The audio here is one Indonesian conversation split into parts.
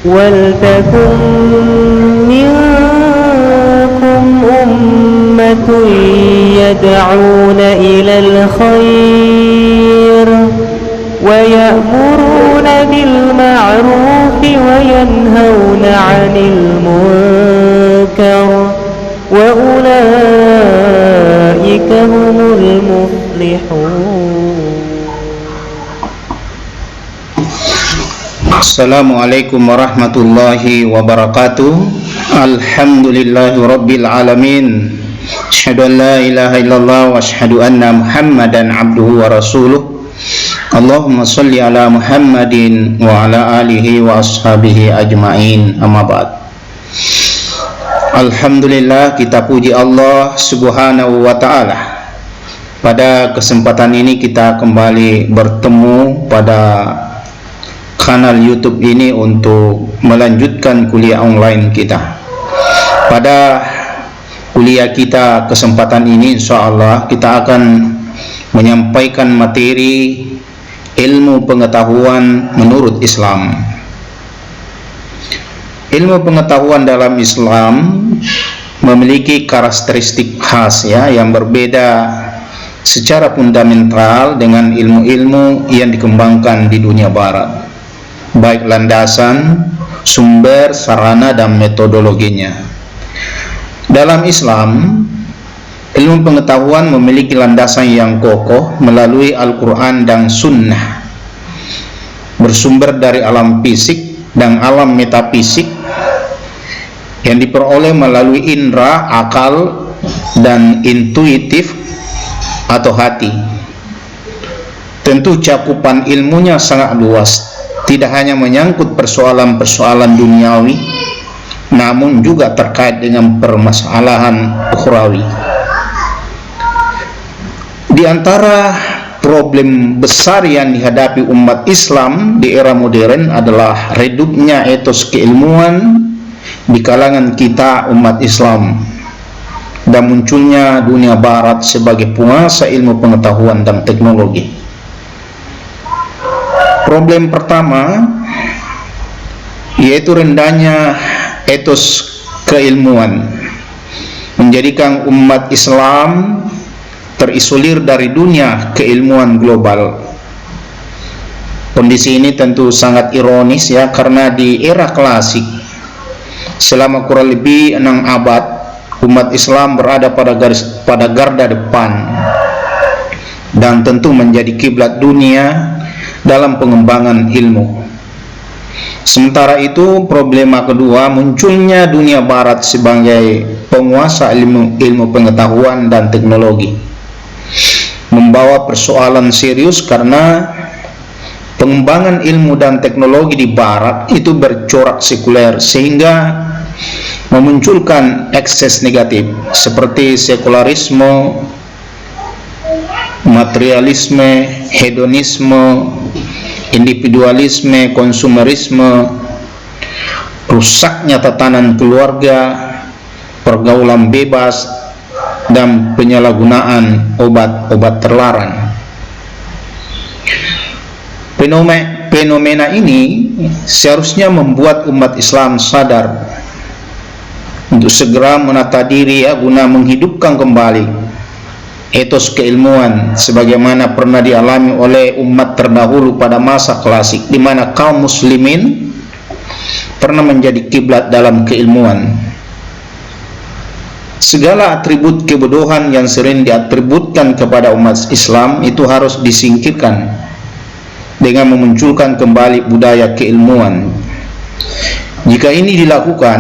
ولتكن منكم أمة يدعون إلى الخير ويأمرون بالمعروف وينهون عن المنكر وأولئك هم المفلحون. Assalamualaikum warahmatullahi wabarakatuh. Alhamdulillahi rabbil alamin. Asyhadu an la ilaha illallah wa asyhadu anna Muhammadan abduhu wa rasuluh. Allahumma shalli ala Muhammadin wa ala alihi wa ashabihi ajma'in. Amma ba'd. Alhamdulillah, kita puji Allah subhanahu wa ta'ala. Pada kesempatan ini kita kembali bertemu pada kanal YouTube ini untuk melanjutkan kuliah online kita. Pada kuliah kita kesempatan ini insyaallah kita akan menyampaikan materi ilmu pengetahuan menurut Islam. Ilmu pengetahuan dalam Islam memiliki karakteristik khas yang berbeda secara fundamental dengan ilmu-ilmu yang dikembangkan di dunia barat, baik landasan, sumber, sarana, dan metodologinya. Dalam Islam, ilmu pengetahuan memiliki landasan yang kokoh melalui Al-Quran dan Sunnah, bersumber dari alam fisik dan alam metafisik yang diperoleh melalui indera, akal, dan intuitif atau hati. Tentu cakupan ilmunya sangat luas, tidak hanya menyangkut persoalan-persoalan duniawi, namun juga terkait dengan permasalahan ukhrawi. Di antara problem besar yang dihadapi umat Islam di era modern adalah redupnya etos keilmuan di kalangan kita umat Islam dan munculnya dunia barat sebagai penguasa ilmu pengetahuan dan teknologi. Problem pertama yaitu rendahnya etos keilmuan, menjadikan umat Islam terisolir dari dunia keilmuan global. Kondisi ini tentu sangat ironis karena di era klasik selama kurang lebih 6 abad umat Islam berada pada garda depan dan tentu menjadi kiblat dunia dalam pengembangan ilmu. Sementara itu, problema kedua, munculnya dunia barat sebagai penguasa ilmu pengetahuan dan teknologi, membawa persoalan serius karena pengembangan ilmu dan teknologi di barat itu bercorak sekuler sehingga memunculkan ekses negatif seperti sekularisme, materialisme, hedonisme, individualisme, konsumerisme, rusaknya tatanan keluarga, pergaulan bebas, dan penyalahgunaan obat-obat terlarang. Fenomena ini seharusnya membuat umat Islam sadar untuk segera menata diri guna menghidupkan kembali etos keilmuan sebagaimana pernah dialami oleh umat terdahulu pada masa klasik, di mana kaum muslimin pernah menjadi kiblat dalam keilmuan. Segala atribut kebodohan yang sering diatributkan kepada umat Islam itu harus disingkirkan dengan memunculkan kembali budaya keilmuan. Jika ini dilakukan,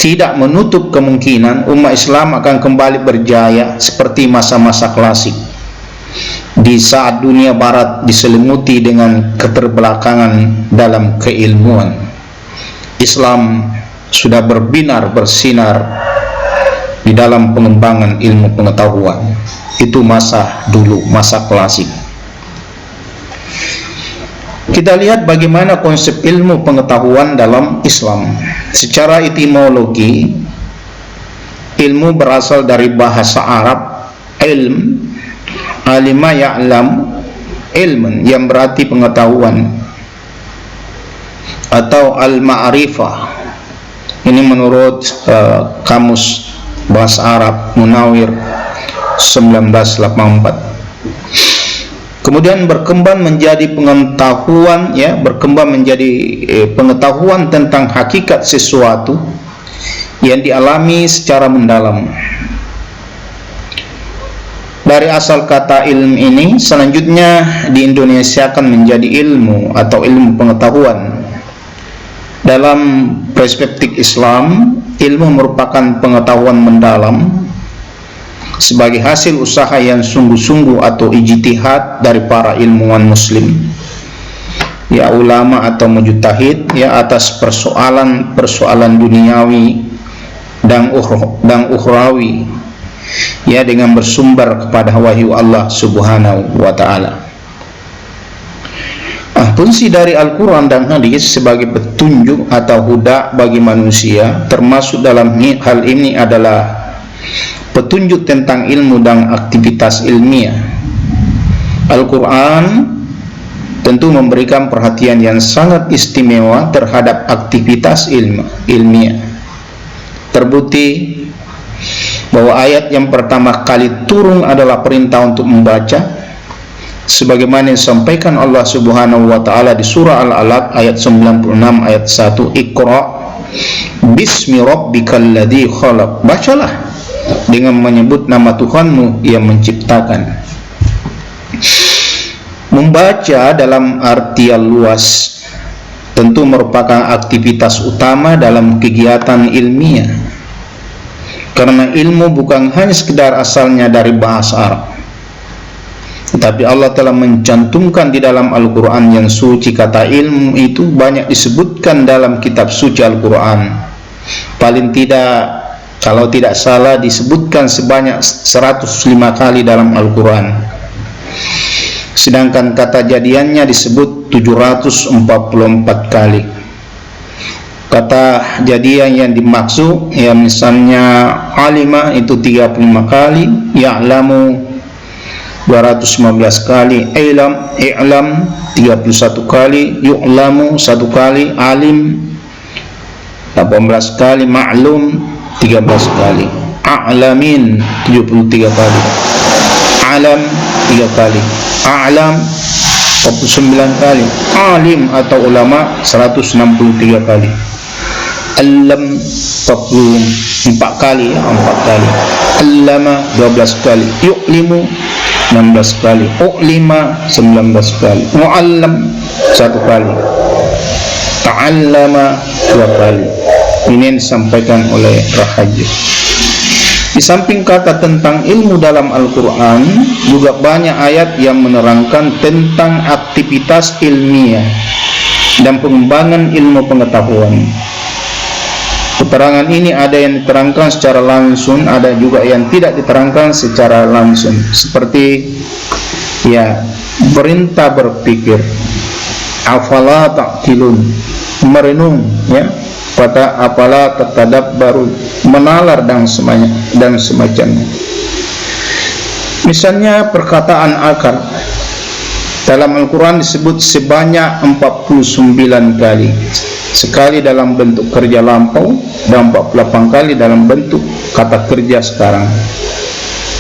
tidak menutup kemungkinan umat Islam akan kembali berjaya seperti masa-masa klasik, di saat dunia barat diselimuti dengan keterbelakangan dalam keilmuan. Islam sudah bersinar di dalam pengembangan ilmu pengetahuan. Itu masa dulu, masa klasik. Kita lihat bagaimana konsep ilmu pengetahuan dalam Islam. Secara etimologi, ilmu berasal dari bahasa Arab ilm, alima ya'lam, ilmun, yang berarti pengetahuan. atau al-ma'rifah. Ini menurut Kamus Bahasa Arab Munawir 1984. Kemudian berkembang menjadi pengetahuan, ya, berkembang menjadi pengetahuan tentang hakikat sesuatu yang dialami secara mendalam. Dari asal kata ilmu ini, selanjutnya diindonesiakan menjadi ilmu atau ilmu pengetahuan. Dalam perspektif Islam, ilmu merupakan pengetahuan mendalam sebagai hasil usaha yang sungguh-sungguh atau ijtihad dari para ilmuwan muslim, ya, ulama atau mujtahid, ya, atas persoalan duniawi dan ukhrawi, ya, dengan bersumber kepada wahyu Allah Subhanahu wa taala. Fungsi dari Al-Quran dan hadis sebagai petunjuk atau huda bagi manusia, termasuk dalam hal ini adalah petunjuk tentang ilmu dan aktivitas ilmiah. Al-Quran tentu memberikan perhatian yang sangat istimewa terhadap aktivitas ilmiah. Terbukti bahwa ayat yang pertama kali turun adalah perintah untuk membaca, sebagaimana disampaikan Allah Subhanahu wa taala di surah Al-Alaq ayat 96 ayat 1, Iqra bismi rabbikal ladzi khalaq. Bacalah dengan menyebut nama Tuhanmu yang menciptakan. Membaca dalam artian luas tentu merupakan aktivitas utama dalam kegiatan ilmiah, karena ilmu bukan hanya sekedar asalnya dari bahasa Arab, tetapi Allah telah mencantumkan di dalam Al-Quran yang suci. Kata ilmu itu banyak disebutkan dalam kitab suci Al-Quran. Paling tidak, kalau tidak salah, disebutkan sebanyak 105 kali dalam Al-Quran. Sedangkan kata jadiannya disebut 744 kali. Kata jadian yang dimaksud, ya, misalnya alima itu 35 kali, ya'lamu 215 kali, i'lam 31 kali, yu'lamu 1 kali, alim 18 kali, ma'lum 13 kali, a'lamin 73 kali, alam 3 kali, a'lam 49 kali, alim atau ulama 163 kali, alam 44 kali, 4 kali, allama 12 kali, yu'limu 16 kali, u'lima 19 kali, mu'allam 1 kali, ta'allama 2 kali. Ini yang disampaikan oleh Rahaji. Di samping kata tentang ilmu dalam Al-Quran, juga banyak ayat yang menerangkan tentang aktivitas ilmiah dan pengembangan ilmu pengetahuan. Keterangan ini ada yang diterangkan secara langsung, ada juga yang tidak diterangkan secara langsung. Seperti, ya, perintah berpikir, afala ta'qilun, merenung, ya, kata afala tatadabbarun, menalar dan semacamnya. Misalnya perkataan akal dalam Al-Quran disebut sebanyak 49 kali, sekali dalam bentuk kerja lampau dan 48 kali dalam bentuk kata kerja sekarang.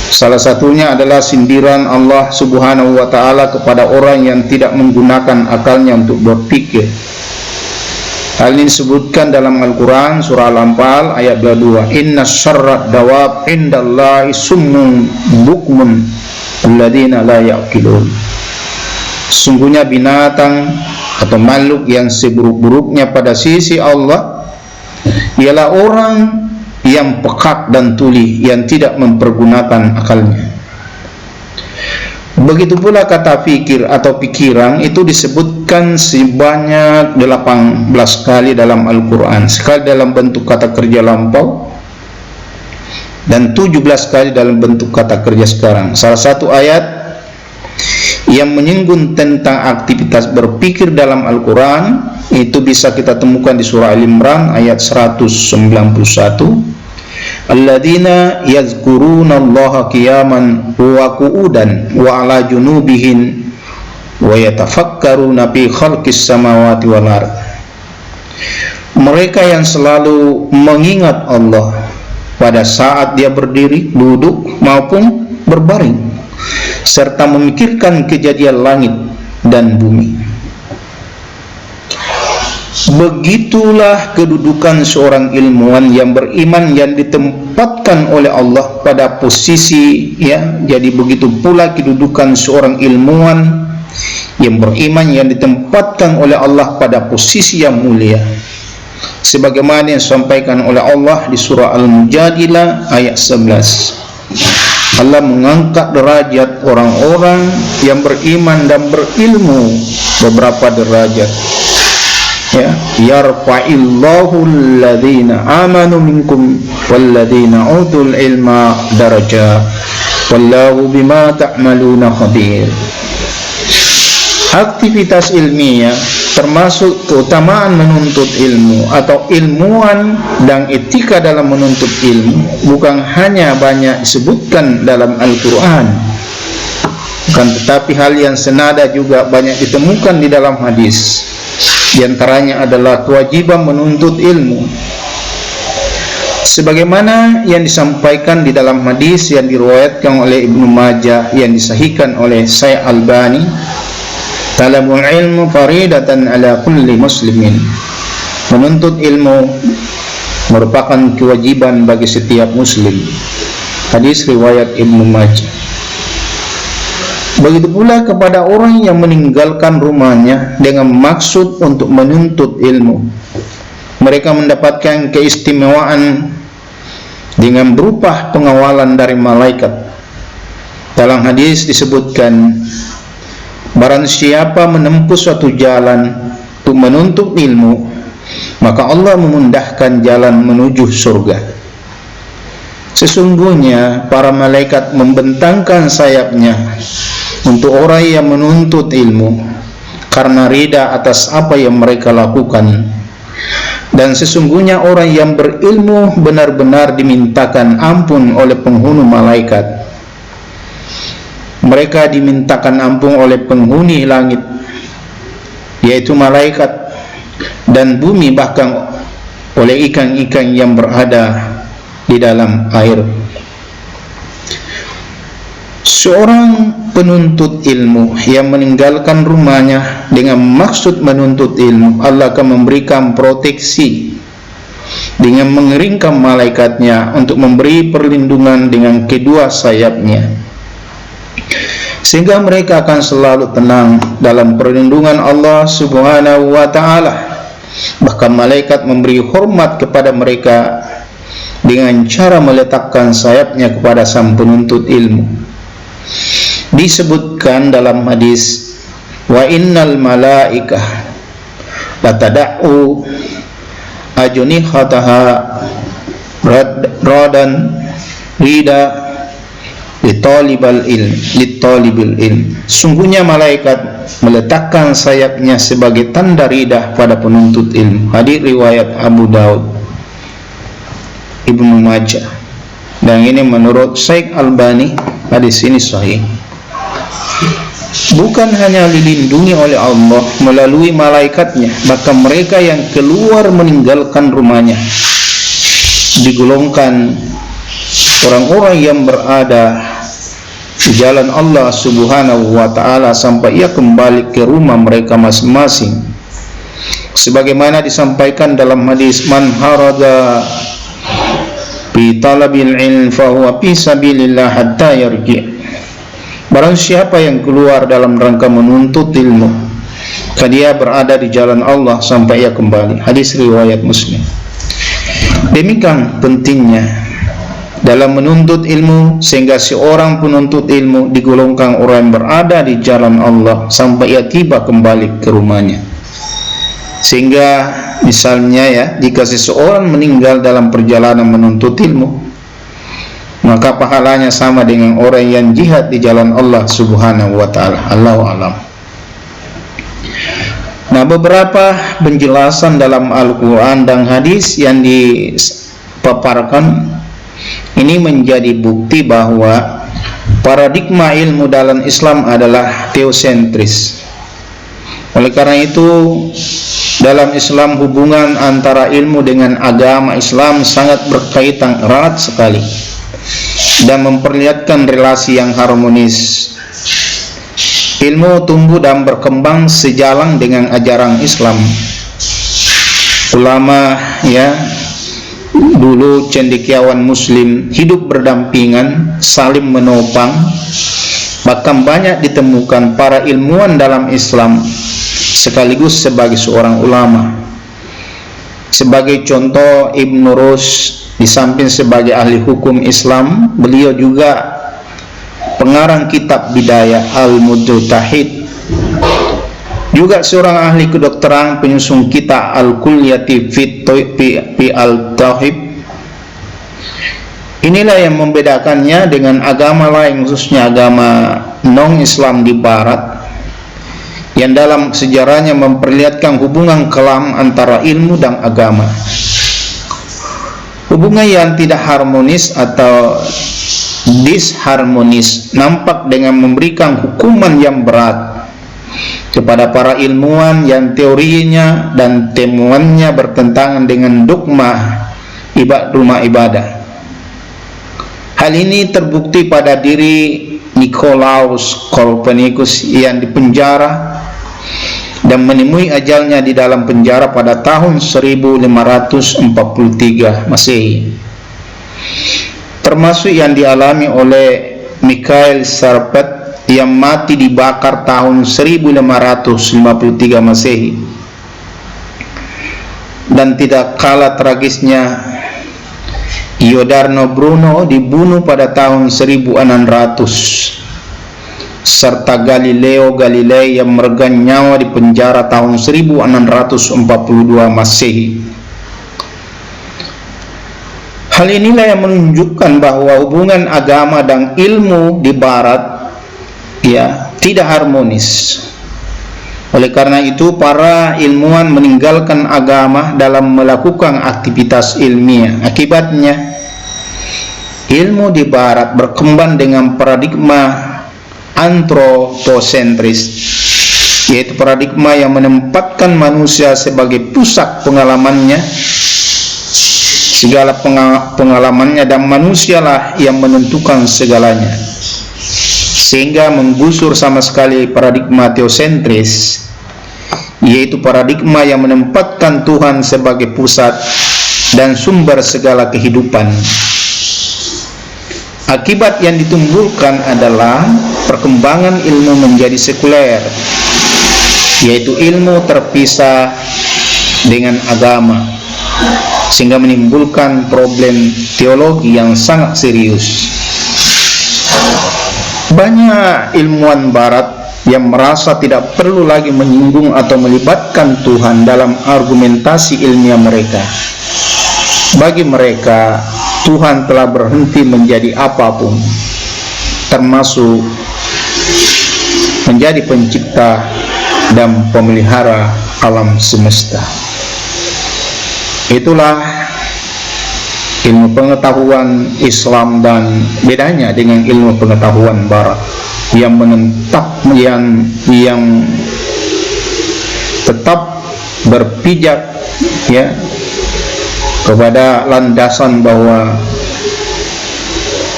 Salah satunya adalah sindiran Allah Subhanahu wa taala kepada orang yang tidak menggunakan akalnya untuk berpikir. Hal ini disebutkan dalam Al-Quran surah Al-Anfal ayat 22, inna syarrad dawab indallahi summun bukmun alladzina la ya'qilun. Sungguhnya binatang atau makhluk yang seburuk-buruknya pada sisi Allah ialah orang yang pekat dan tuli, yang tidak mempergunakan akalnya. Begitu pula kata fikir atau pikiran itu disebutkan sebanyak 18 kali dalam Al-Quran, sekali dalam bentuk kata kerja lampau dan 17 kali dalam bentuk kata kerja sekarang. Salah satu ayat yang menyinggung tentang aktivitas berpikir dalam Al-Quran itu bisa kita temukan di surah Al-Imran ayat 191, alladzina yazkuruna allaha qiyaman wa qu'udan wa ala junubihim wa yatafakkaruna fi khalqis samawati wal ard. Mereka yang selalu mengingat Allah pada saat dia berdiri, duduk maupun berbaring, serta memikirkan kejadian langit dan bumi. Begitulah kedudukan seorang ilmuwan yang beriman yang ditempatkan oleh Allah pada posisi, ya. Jadi begitu pula kedudukan seorang ilmuwan yang beriman yang ditempatkan oleh Allah pada posisi yang mulia, sebagaimana yang disampaikan oleh Allah di surah Al-Mujadilah ayat 11. Allah mengangkat derajat orang-orang yang beriman dan berilmu beberapa derajat. Ya, yarfa'illahu alladhina amanu minkum walladhina utul ilma darajat wallahu bima ta'maluna khabir. Aktivitas ilmiah termasuk keutamaan menuntut ilmu atau ilmuwan dan etika dalam menuntut ilmu bukan hanya banyak disebutkan dalam Al-Quran, bukan, tetapi hal yang senada juga banyak ditemukan di dalam hadis. Di antaranya adalah kewajiban menuntut ilmu, sebagaimana yang disampaikan di dalam hadis yang diriwayatkan oleh Ibnu Majah yang disahihkan oleh Syekh Albani, talabul ilmu faridatan ala kulli muslimin. Menuntut ilmu merupakan kewajiban bagi setiap muslim. Hadis riwayat Ibnu Majah. Begitu pula kepada orang yang meninggalkan rumahnya dengan maksud untuk menuntut ilmu. Mereka mendapatkan keistimewaan dengan berupa pengawalan dari malaikat. Dalam hadis disebutkan, barang siapa menempuh suatu jalan untuk menuntut ilmu, maka Allah memudahkan jalan menuju surga. Sesungguhnya para malaikat membentangkan sayapnya untuk orang yang menuntut ilmu karena ridha atas apa yang mereka lakukan. Dan sesungguhnya orang yang berilmu benar-benar dimintakan ampun oleh penghuni malaikat. Mereka dimintakan ampun oleh penghuni langit, yaitu malaikat, dan bumi, bahkan oleh ikan-ikan yang berada di dalam air. Seorang penuntut ilmu yang meninggalkan rumahnya dengan maksud menuntut ilmu, Allah akan memberikan proteksi dengan mengeringkan malaikatnya untuk memberi perlindungan dengan kedua sayapnya, sehingga mereka akan selalu tenang dalam perlindungan Allah Subhanahu wa ta'ala. Bahkan malaikat memberi hormat kepada mereka dengan cara meletakkan sayapnya kepada sang penuntut ilmu. Disebutkan dalam hadis, wa innal malaikah latada'u ajnihataha radan rida litalibil ilm. Sungguhnya malaikat meletakkan sayapnya sebagai tanda ridah pada penuntut ilmu. Hadis riwayat Abu Daud, Ibnu Majah, dan ini menurut Syekh Albani hadis ini sahih. Bukan hanya dilindungi oleh Allah melalui malaikatnya, bahkan mereka yang keluar meninggalkan rumahnya digolongkan orang-orang yang berada di jalan Allah Subhanahu wa ta'ala sampai ia kembali ke rumah mereka masing-masing, sebagaimana disampaikan dalam hadis, man harada fi talabil ilm fa huwa fi sabilillah hatta yarji'. Barang siapa yang keluar dalam rangka menuntut ilmu, maka dia berada di jalan Allah sampai ia kembali. Hadis riwayat Muslim. Demikian pentingnya dalam menuntut ilmu, sehingga seorang penuntut ilmu digolongkan orang yang berada di jalan Allah sampai ia tiba kembali ke rumahnya. Sehingga misalnya, ya, jika seseorang meninggal dalam perjalanan menuntut ilmu, maka pahalanya sama dengan orang yang jihad di jalan Allah Subhanahu wa ta'ala. Allahu a'lam. Nah, beberapa penjelasan dalam Al-Quran dan hadis yang dipaparkan ini menjadi bukti bahwa paradigma ilmu dalam Islam adalah teosentris. Oleh karena itu, Dalam Islam, hubungan antara ilmu dengan agama Islam sangat berkaitan erat sekali dan memperlihatkan relasi yang harmonis. Ilmu tumbuh dan berkembang sejalan dengan ajaran Islam. Ulama dulu cendekiawan Muslim hidup berdampingan, saling menopang. Bahkan banyak ditemukan para ilmuwan dalam Islam sekaligus sebagai seorang ulama. Sebagai contoh, Ibn Rushd di samping sebagai ahli hukum Islam, beliau juga pengarang kitab Bidayah Al-Mujtahid. Juga seorang ahli kedokteran, penyusun kitab Al-Kulliyati fi Al-Tauhid. Inilah yang membedakannya dengan agama lain, khususnya agama non-Islam di Barat, yang dalam sejarahnya memperlihatkan hubungan kelam antara ilmu dan agama. Hubungan yang tidak harmonis atau disharmonis nampak dengan memberikan hukuman yang berat kepada para ilmuwan yang teorinya dan temuannya bertentangan dengan dogma rumah ibadah. Hal ini terbukti pada diri Nicolaus Copernicus yang dipenjara dan menemui ajalnya di dalam penjara pada tahun 1543 Masehi. Termasuk yang dialami oleh Mikhail Serpent yang mati dibakar tahun 1553 Masehi. Dan tidak kalah tragisnya, Giordano Bruno dibunuh pada tahun 1600, serta Galileo Galilei yang meregang nyawa di penjara tahun 1642 Masehi. Hal inilah yang menunjukkan bahwa hubungan agama dan ilmu di Barat tidak harmonis. Oleh karena itu, para ilmuwan meninggalkan agama dalam melakukan aktivitas ilmiah. Akibatnya, ilmu di Barat berkembang dengan paradigma antroposentris, yaitu paradigma yang menempatkan manusia sebagai pusat pengalamannya. Segala pengalamannya dan manusialah yang menentukan segalanya, sehingga menggusur sama sekali paradigma teosentris, yaitu paradigma yang menempatkan Tuhan sebagai pusat dan sumber segala kehidupan. Akibat yang ditimbulkan adalah perkembangan ilmu menjadi sekuler, yaitu ilmu terpisah dengan agama, sehingga menimbulkan problem teologi yang sangat serius. Banyak ilmuwan Barat yang merasa tidak perlu lagi menyinggung atau melibatkan Tuhan dalam argumentasi ilmiah mereka. Bagi mereka, Tuhan telah berhenti menjadi apapun, termasuk menjadi pencipta dan pemelihara alam semesta. Itulah ilmu pengetahuan Islam dan bedanya dengan ilmu pengetahuan Barat yang menetap yang tetap berpijak kepada landasan bahwa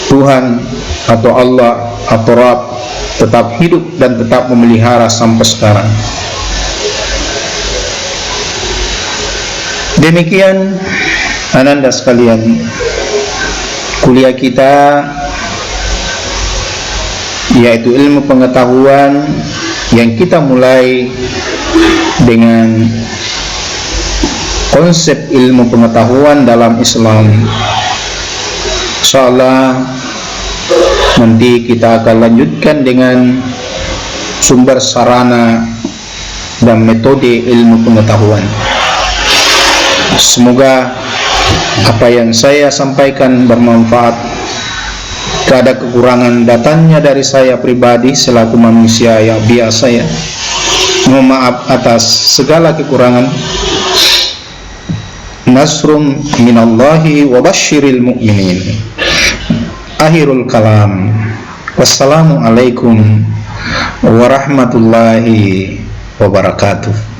Tuhan atau Allah atau Rabb tetap hidup dan tetap memelihara sampai sekarang. Demikian ananda sekalian, kuliah kita yaitu ilmu pengetahuan yang kita mulai dengan konsep ilmu pengetahuan dalam Islam. Insyaallah nanti kita akan lanjutkan dengan sumber sarana dan metode ilmu pengetahuan. Semoga apa yang saya sampaikan bermanfaat. Jika ada kekurangan, datangnya dari saya pribadi selaku manusia yang biasa mohon maaf atas segala kekurangan. Nasrun minallahi wa basyiril mu'minin. Akhirul kalam. Wassalamualaikum warahmatullahi wabarakatuh.